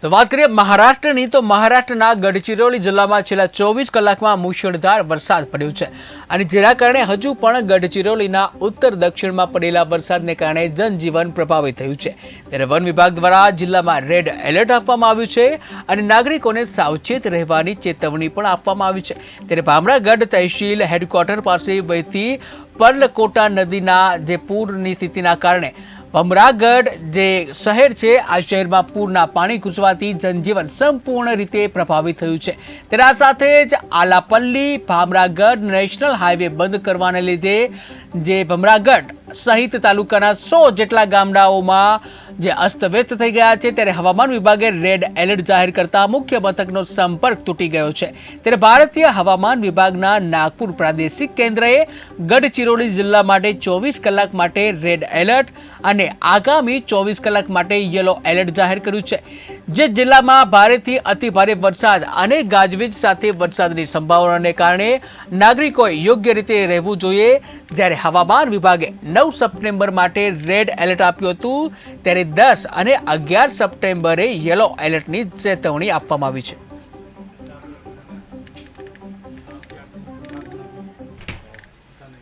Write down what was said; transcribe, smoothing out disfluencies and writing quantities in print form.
તો વાત કરીએ મહારાષ્ટ્રની તો મહારાષ્ટ્રના ગઢચિરોલી જિલ્લામાં છેલ્લા 24 કલાકમાં મુશળધાર વરસાદ પડ્યો છે અને જેના કારણે હજુ પણ ગઢચિરોલીના ઉત્તર દક્ષિણમાં પડેલા વરસાદને કારણે જનજીવન પ્રભાવિત થયું છે। ત્યારે વન વિભાગ દ્વારા જિલ્લામાં રેડ એલર્ટ આપવામાં આવ્યું છે અને નાગરિકોને સાવચેત રહેવાની ચેતવણી પણ આપવામાં આવી છે। ત્યારે ભામરાગઢ તહેસીલ હેડક્વાર્ટર પાસે વહેતી પર્લકોટા નદીના જે પૂરની સ્થિતિના કારણે ભામરાગઢ જે શહેર છે આ શહેરમાં પૂરના પાણી ઘૂસવાથી જનજીવન સંપૂર્ણ રીતે પ્રભાવિત થયું છે। ત્યારે આ સાથે જ આલાપલ્લી ભામરાગઢ નેશનલ હાઈવે બંધ કરવાને લીધે જે ભામરાગઢ સહિત તાલુકાના 100 જેટલા ગામડાઓમાં જે અસ્તવ્યસ્ત થઈ ગયા છે। ત્યારે હવામાન વિભાગે રેડ એલર્ટ જાહેર કરતા મુખ્ય મથકનો સંપર્ક તૂટી ગયો છે। ત્યારે ભારતીય હવામાન વિભાગના નાગપુર પ્રાદેશિક કેન્દ્રએ ગઢચિરોલી જિલ્લા માટે 24 કલાક માટે રેડ એલર્ટ અને આગામી 24 કલાક માટે યલો એલર્ટ જાહેર કર્યું છે। જે જિલ્લામાં ભારેથી અતિભારે વરસાદ અને ગાજવીજ સાથે વરસાદની સંભાવનાને કારણે નાગરિકોએ યોગ્ય રીતે રહેવું જોઈએ। જ્યારે હવામાન વિભાગે 9 સપ્ટેમ્બર માટે રેડ એલર્ટ આપ્યું હતું ત્યારે 10 અને 11 સપ્ટેમ્બરે યલો એલર્ટની ચેતવણી આપવામાં આવી છે।